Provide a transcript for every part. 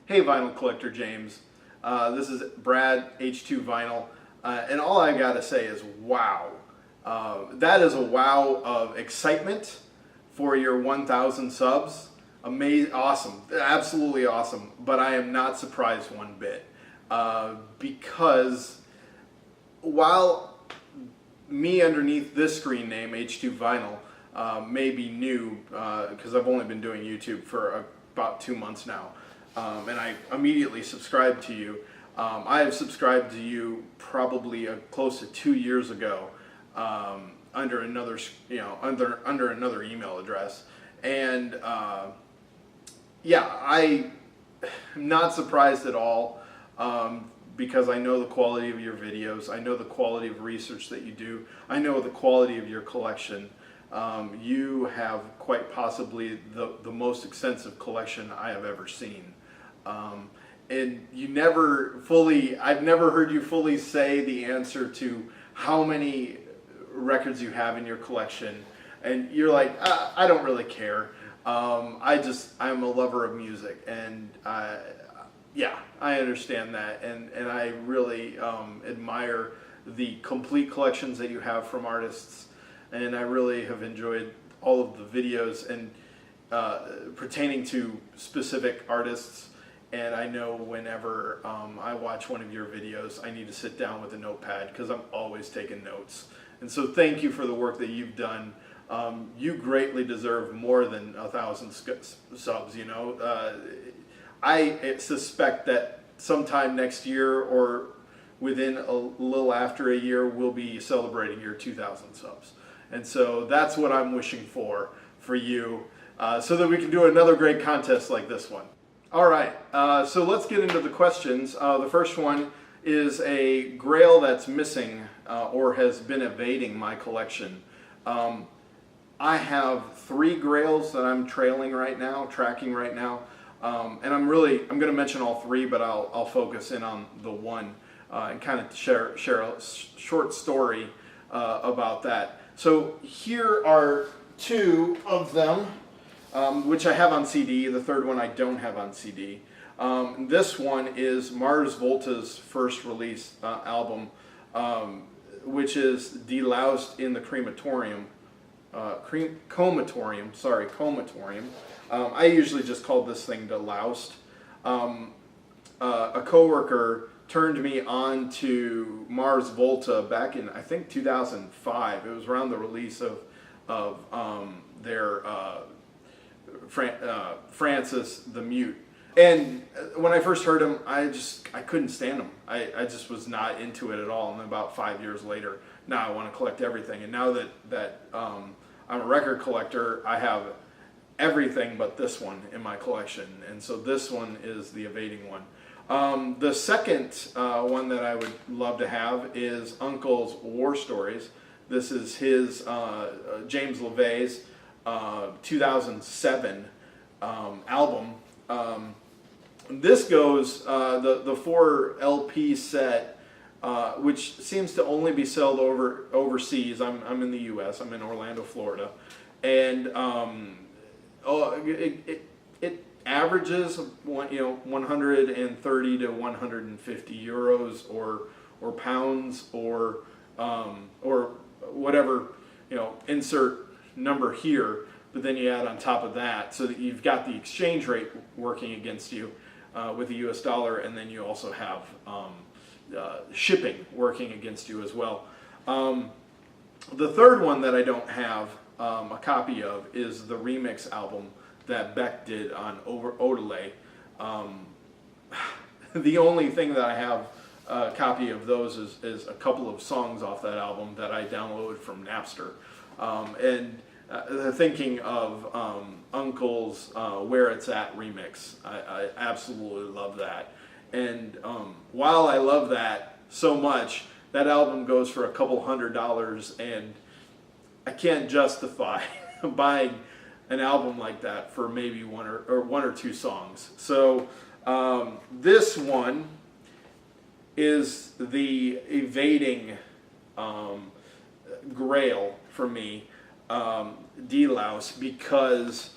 Hey Vinyl Collector James, this is Brad, H2Vinyl, and all I gotta say is wow. That is a wow of excitement for your 1,000 subs. Amazing, awesome, absolutely awesome, but I am not surprised one bit because while me underneath this screen name, H2Vinyl, may be new because I've only been doing YouTube for about 2 months now. And I immediately subscribed to you. I have subscribed to you probably close to 2 years ago under another, under another email address. And yeah, I'm not surprised at all because I know the quality of your videos. I know the quality of research that you do. I know the quality of your collection. You have quite possibly the most extensive collection I have ever seen. And you never fully, I've never heard you fully say the answer to how many records you have in your collection. And you're like, I don't really care. I'm a lover of music, and yeah, I understand that, and I really admire the complete collections that you have from artists, and I really have enjoyed all of the videos and pertaining to specific artists. And I know whenever I watch one of your videos, I need to sit down with a notepad because I'm always taking notes. And so thank you for the work that you've done. You greatly deserve more than 1,000 subs, you know. I suspect that sometime next year or within a little after a year, we'll be celebrating your 2,000 subs. And so that's what I'm wishing for you, so that we can do another great contest like this one. All right, so let's get into the questions. The first one is a Grail that's missing or has been evading my collection. I have 3 Grails that I'm tracking right now, and I'm going to mention all 3, but I'll focus in on the one and kind of share a short story about that. So here are 2 of them. Which I have on CD. The third one I don't have on CD. This one is Mars Volta's first release album, which is Deloused in the Crematorium. Comatorium. I usually just call this thing Deloused. A coworker turned me on to Mars Volta back in, I think, 2005. It was around the release of their Francis the Mute. And when I first heard him, I couldn't stand him. I just was not into it at all. And then about 5 years later, now I want to collect everything. And now that I'm a record collector, I have everything but this one in my collection. And so this one is the evading one. The second one that I would love to have is Uncle's War Stories. This is his James LeVay's 2007 album. This goes the 4 LP set, which seems to only be sold overseas. I'm in the U.S. I'm in Orlando, Florida, and it averages 130 to 150 euros or pounds or whatever, insert number here, but then you add on top of that so that you've got the exchange rate working against you with the US dollar, and then you also have shipping working against you as well. The third one that I don't have a copy of is the remix album that Beck did on Odelay. The only thing that I have a copy of those is a couple of songs off that album that I downloaded from Napster. And thinking of Uncle's Where It's At remix, I absolutely love that. And while I love that so much, that album goes for a couple $100, and I can't justify buying an album like that for maybe one or two songs. So this one is the evading Grail for me. Delouse, because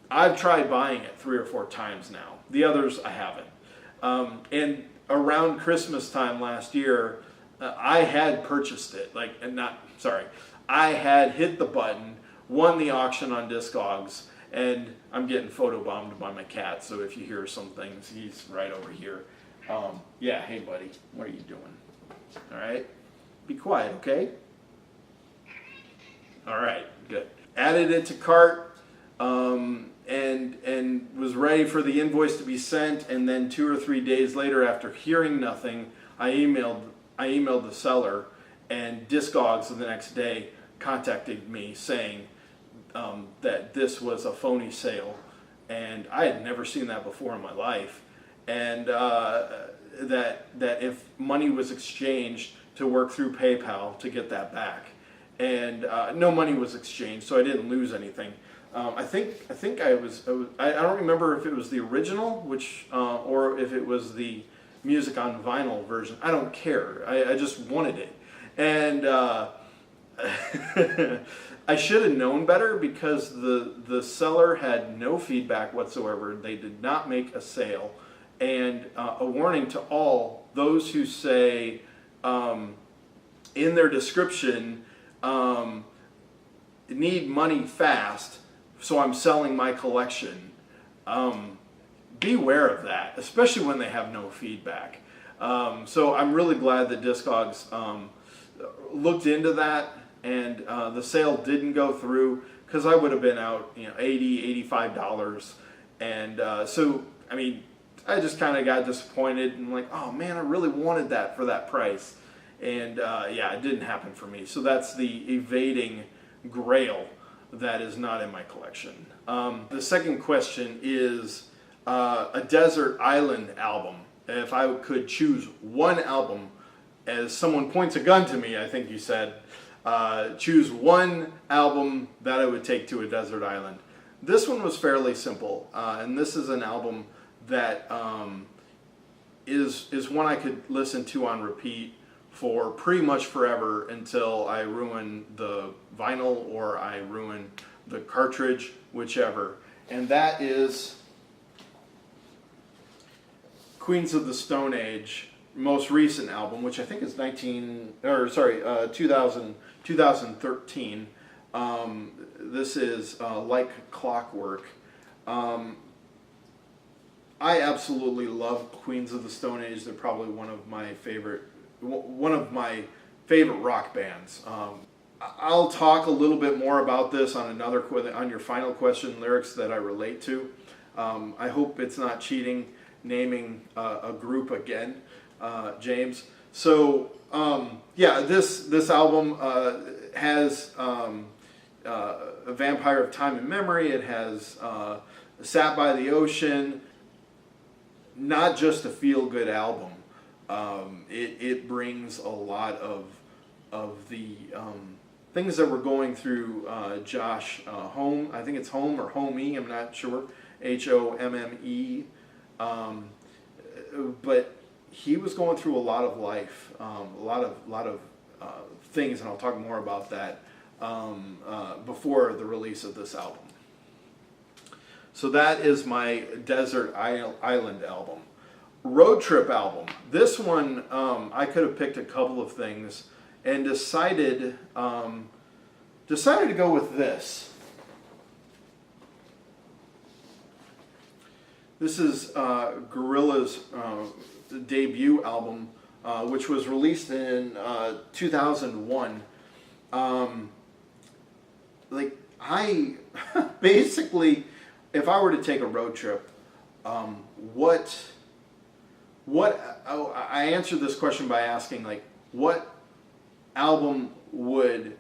I've tried buying it 3 or 4 times now. The others I haven't. And around Christmas time last year, I had purchased it. I had hit the button, won the auction on Discogs, and I'm getting photobombed by my cat. So if you hear some things, he's right over here. Yeah, hey buddy, what are you doing? All right, be quiet, okay? All right, good. Added it to cart, and was ready for the invoice to be sent. And then 2 or 3 days later, after hearing nothing, I emailed the seller, and Discogs the next day contacted me saying that this was a phony sale, and I had never seen that before in my life, and that if money was exchanged, to work through PayPal to get that back. And no money was exchanged, so I didn't lose anything. I think I don't remember if it was the original, or if it was the music on vinyl version. I don't care. I just wanted it, and I should have known better, because the seller had no feedback whatsoever. They did not make a sale, and a warning to all those who say in their description, need money fast, so I'm selling my collection. Beware of that, especially when they have no feedback. So I'm really glad that Discogs looked into that, and the sale didn't go through, because I would have been out, $80, $85, and so I mean, I just kind of got disappointed and like, oh man, I really wanted that for that price, and yeah, it didn't happen for me. So that's the evading Grail that is not in my collection. The second question is a desert island album. If I could choose one album, as someone points a gun to me, I think you said, choose one album that I would take to a desert island. This one was fairly simple, and this is an album that is one I could listen to on repeat for pretty much forever until I ruin the vinyl or I ruin the cartridge, whichever. And that is Queens of the Stone Age most recent album, which I think is 2013. This is Like Clockwork. I absolutely love Queens of the Stone Age. They're probably one of my favorite rock bands. I'll talk a little bit more about this on your final question, lyrics that I relate to. I hope it's not cheating naming a group again, James. So yeah, this album has A Vampire of Time and Memory. It has Sat by the Ocean. Not just a feel-good album. It brings a lot of the things that we're going through. Josh Homme, I think it's Home or Homie, I'm not sure. Homme. But he was going through a lot of life, a lot of things, and I'll talk more about that before the release of this album. So that is my Desert Island album. Roadtrip album. This one, I could have picked a couple of things and decided to go with this. This is Gorilla's debut album, which was released in 2001. I basically, if I were to take a road trip, I answered this question by asking, like, what album would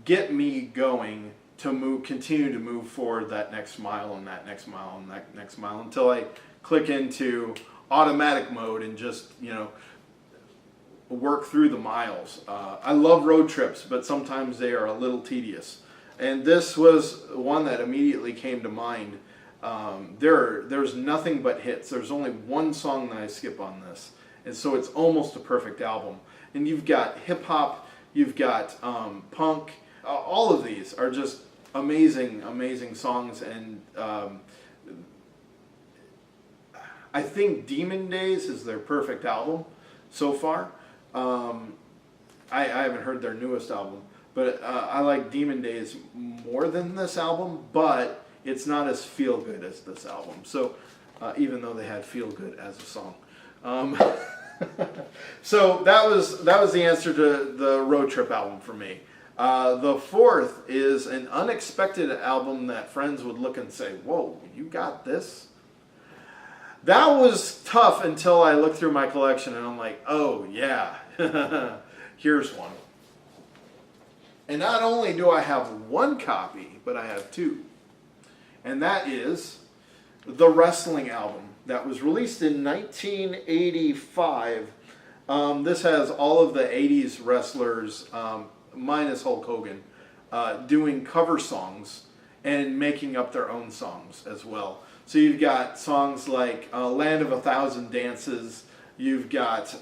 get me going to continue to move forward that next mile and that next mile and that next mile until I click into automatic mode and just, work through the miles. I love road trips, but sometimes they are a little tedious. And this was one that immediately came to mind. There's nothing but hits. There's only one song that I skip on this, and so it's almost a perfect album. And you've got hip hop, you've got punk. All of these are just amazing songs, and I think Demon Days is their perfect album so far. I haven't heard their newest album, but I like Demon Days more than this album, but it's not as feel good as this album. So even though they had Feel Good as a song. So that was the answer to the Road Trip album for me. The fourth is an unexpected album that friends would look and say, "Whoa, you got this?" That was tough until I looked through my collection and I'm like, oh yeah, here's one. And not only do I have one copy, but I have two. And that is the wrestling album that was released in 1985. This has all of the 80s wrestlers, minus Hulk Hogan, doing cover songs and making up their own songs as well. So you've got songs like Land of a Thousand Dances, you've got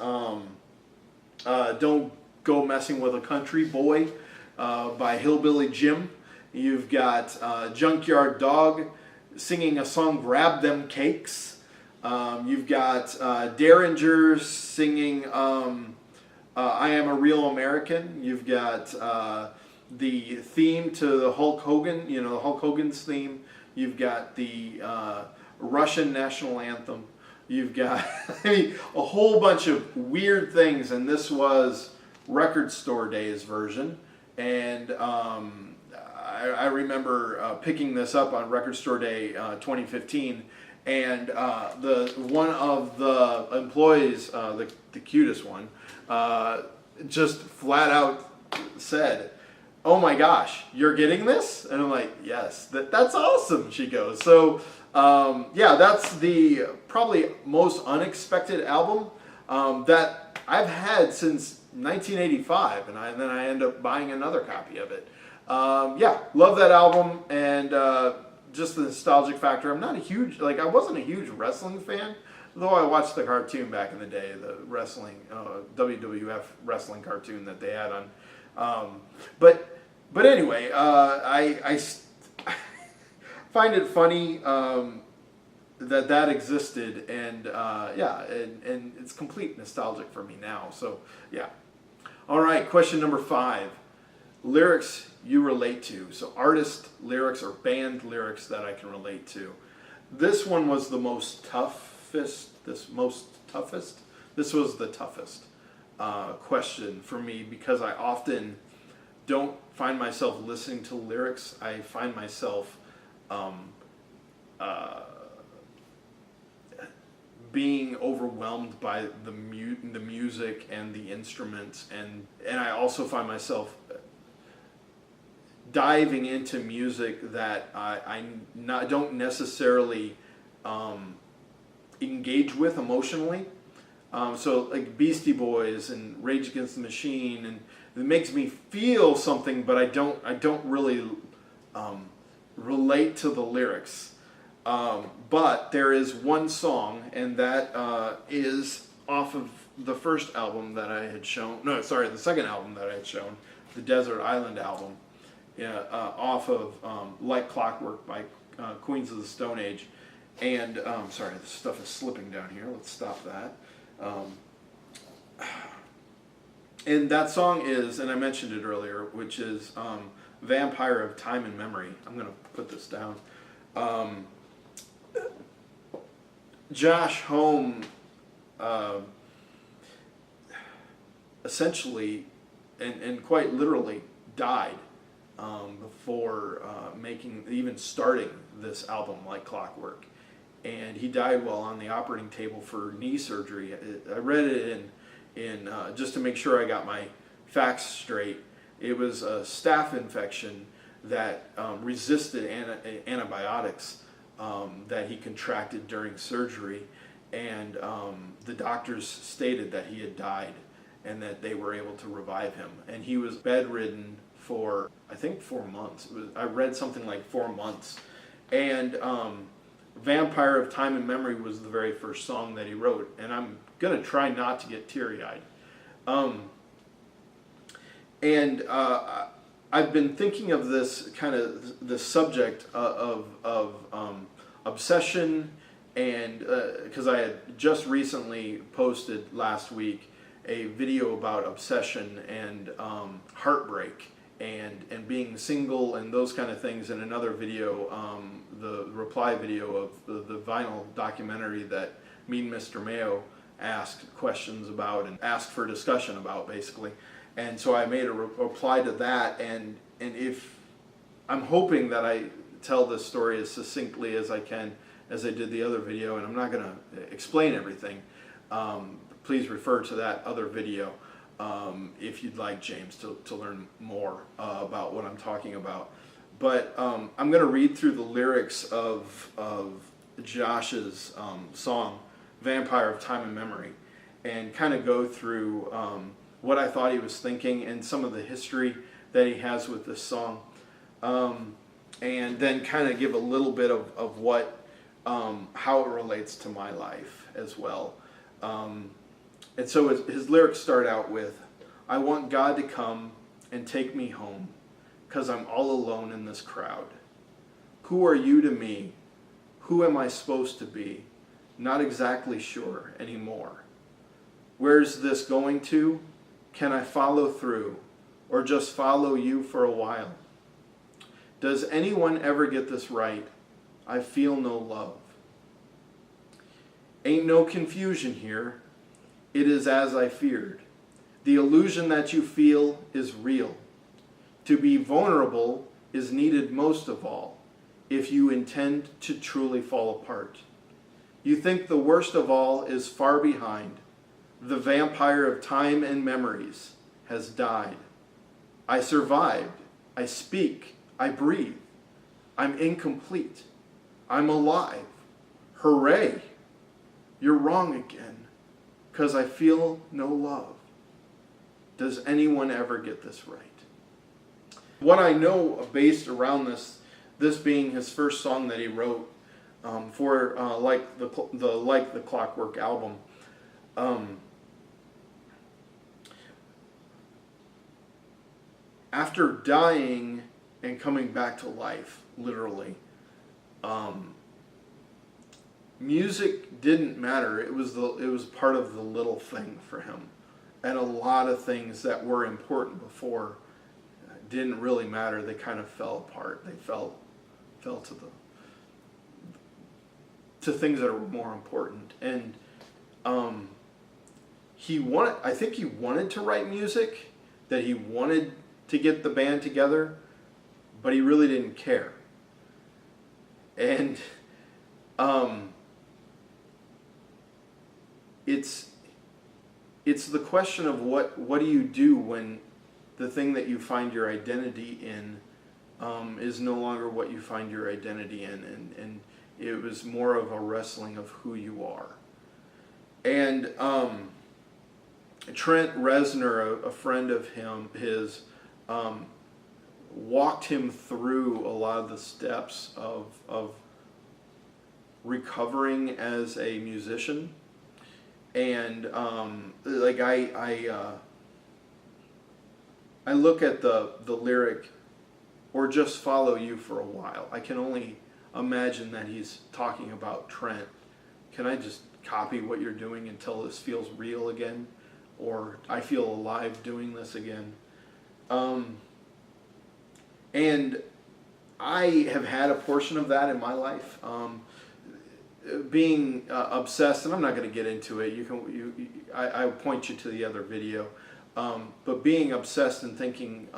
Don't Go Messing with a Country Boy by Hillbilly Jim, you've got Junkyard Dog singing a song Grab Them Cakes, you've got Derringer singing I Am a Real American, you've got the theme to the Hulk Hogan, Hulk Hogan's theme. You've got the Russian national anthem. You've got a whole bunch of weird things, and this was Record Store Days version. And I remember picking this up on Record Store Day 2015, and one of the employees, the cutest one, just flat out said, "Oh my gosh, you're getting this?" And I'm like, "Yes, that's awesome," she goes. So, yeah, that's the probably most unexpected album that I've had since 1985, and then I end up buying another copy of it. Yeah, love that album, and just the nostalgic factor. I wasn't a huge wrestling fan, though I watched the cartoon back in the day, the wrestling, WWF wrestling cartoon that they had on. But anyway, I find it funny that existed, and yeah, and it's complete nostalgic for me now. So yeah. All right, question number 5: lyrics you relate to. So artist lyrics or band lyrics that I can relate to. This one was the toughest. This was the toughest question for me, because I often don't find myself listening to lyrics. I find myself being overwhelmed by the music and the instruments, and I also find myself diving into music that I don't necessarily engage with emotionally. So like Beastie Boys and Rage Against the Machine, and it makes me feel something, but I don't really relate to the lyrics. But there is one song, and that is off of the first album that I had shown. No, sorry, the second album that I had shown, the Desert Island album, off of Like Clockwork by Queens of the Stone Age. And sorry, this stuff is slipping down here. Let's stop that. And that song is, and I mentioned it earlier, which is Vampire of Time and Memory. I'm going to put this down. Josh Homme essentially and quite literally died before even starting this album, Like Clockwork. And he died while on the operating table for knee surgery. I read it in just to make sure I got my facts straight. It was a staph infection that resisted antibiotics that he contracted during surgery, and the doctors stated that he had died and that they were able to revive him. And he was bedridden for, I think, 4 months. I read something like 4 months. And Vampire of Time and Memory was the very first song that he wrote, and I'm going to try not to get teary-eyed. I've been thinking of this kind of the subject of obsession and because I had just recently posted last week a video about obsession and heartbreak and being single and those kind of things, in another video, the reply video of the vinyl documentary that me and Mr. Mayo asked questions about and asked for discussion about, basically. And so I made a reply to that, and if I'm hoping that I tell this story as succinctly as I can, as I did the other video, and I'm not going to explain everything. Please refer to that other video if you'd like, James, to learn more about what I'm talking about. But I'm going to read through the lyrics of Josh's song, Vampire of Time and Memory, and kind of go through what I thought he was thinking and some of the history that he has with this song. And then kind of give a little bit of what, how it relates to my life as well. And so his lyrics start out with, I want God to come and take me home, 'cause I'm all alone in this crowd. Who are you to me? Who am I supposed to be? Not exactly sure anymore. Where's this going to? Can I follow through, or just follow you for a while? Does anyone ever get this right? I feel no love. Ain't no confusion here. It is as I feared. The illusion that you feel is real. To be vulnerable is needed most of all, if you intend to truly fall apart. You think the worst of all is far behind. The vampire of time and memories has died. I survived. I speak. I breathe. I'm incomplete. I'm alive. Hooray! You're wrong again, 'cause I feel no love. Does anyone ever get this right? What I know based around this being his first song that he wrote for Like the Clockwork album, after dying and coming back to life, literally, music didn't matter. It was part of the little thing for him, and a lot of things that were important before didn't really matter. They kind of fell apart. They fell to things that are more important. And I think he wanted to write music, that he wanted to get the band together, but he really didn't care. And it's the question of what do you do when the thing that you find your identity in is no longer what you find your identity in, and it was more of a wrestling of who you are. And Trent Reznor, a friend of his, walked him through a lot of the steps of recovering as a musician. And like I look at the lyric, or just follow you for a while. I can only imagine that he's talking about Trent. Can I just copy what you're doing until this feels real again? Or I feel alive doing this again? And I have had a portion of that in my life. Being obsessed, and I'm not going to get into it. I point you to the other video. But being obsessed and thinking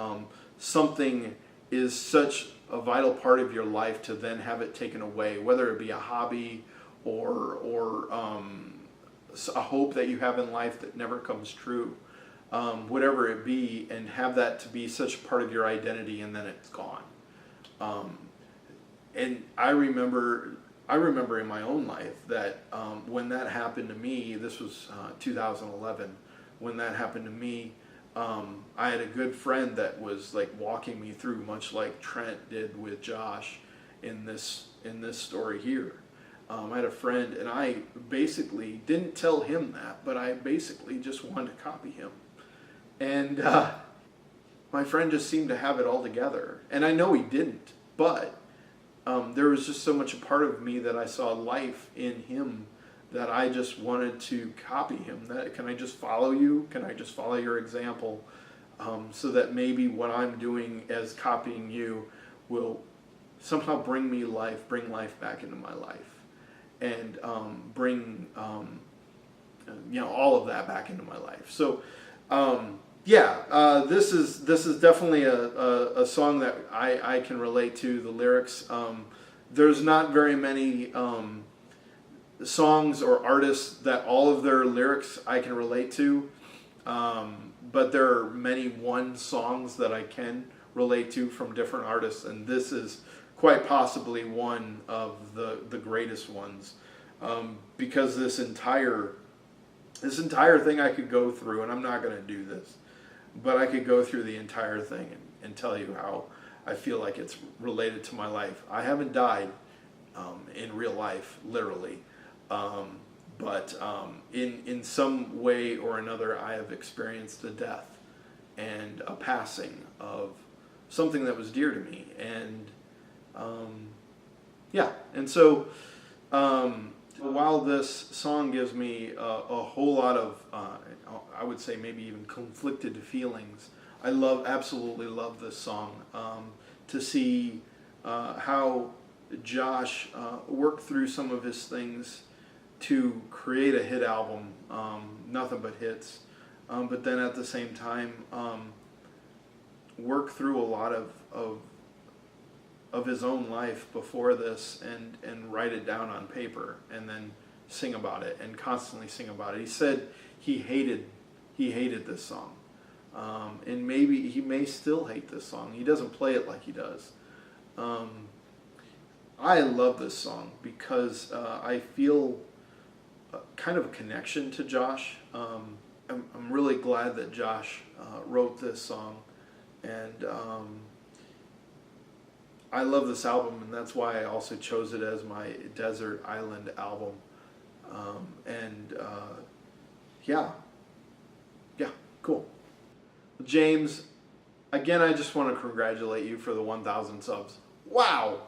something is such a vital part of your life to then have it taken away, whether it be a hobby or a hope that you have in life that never comes true, whatever it be, and have that to be such a part of your identity, and then it's gone. And I remember in my own life that when that happened to me, this was 2011, when that happened to me, I had a good friend that was like walking me through, much like Trent did with Josh in this story here. I had a friend, and I basically didn't tell him that, but I basically just wanted to copy him. And my friend just seemed to have it all together. And I know he didn't, but there was just so much a part of me that I saw life in him that I just wanted to copy him. That, can I just follow you? Can I just follow your example? So that maybe what I'm doing as copying you will somehow bring me life, bring life back into my life, and bring all of that back into my life. So this is definitely a song that I can relate to. The lyrics, there's not very many songs or artists that all of their lyrics I can relate to, but there are many one songs that I can relate to from different artists, and this is quite possibly one of the greatest ones, because this entire thing I could go through, and I'm not going to do this, but I could go through the entire thing and tell you how I feel like it's related to my life. I haven't died in real life, literally, but in some way or another I have experienced a death and a passing of something that was dear to me, and and so while this song gives me a whole lot of I would say maybe even conflicted feelings, I absolutely love this song. To see how Josh worked through some of his things to create a hit album, nothing but hits, but then at the same time work through a lot of his own life before this, and write it down on paper, and then sing about it, and constantly sing about it. He said he hated this song, and maybe he may still hate this song. He doesn't play it like he does. I love this song because I feel kind of a connection to Josh. I'm really glad that Josh wrote this song, and I love this album, and that's why I also chose it as my Desert Island album. Cool. James, again, I just want to congratulate you for the 1,000 subs. Wow!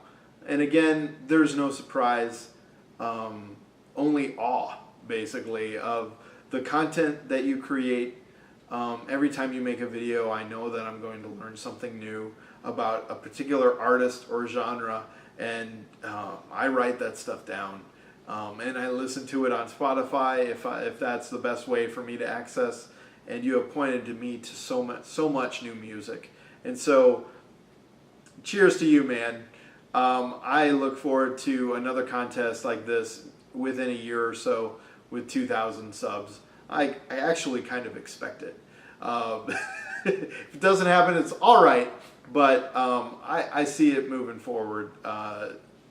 And again, there's no surprise, only awe, basically, of the content that you create. Every time you make a video, I know that I'm going to learn something new about a particular artist or genre, and I write that stuff down, and I listen to it on Spotify if that's the best way for me to access. And you have pointed to me to so much new music, and so cheers to you, man. I look forward to another contest like this within a year or so with 2,000 subs. I actually kind of expect it. If it doesn't happen, it's all right, but I see it moving forward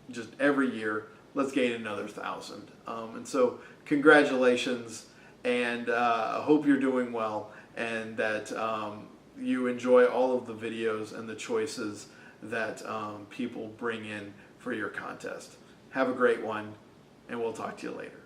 just every year. Let's gain another 1,000. And so congratulations, and I hope you're doing well, and that you enjoy all of the videos and the choices that people bring in for your contest. Have a great one, and we'll talk to you later.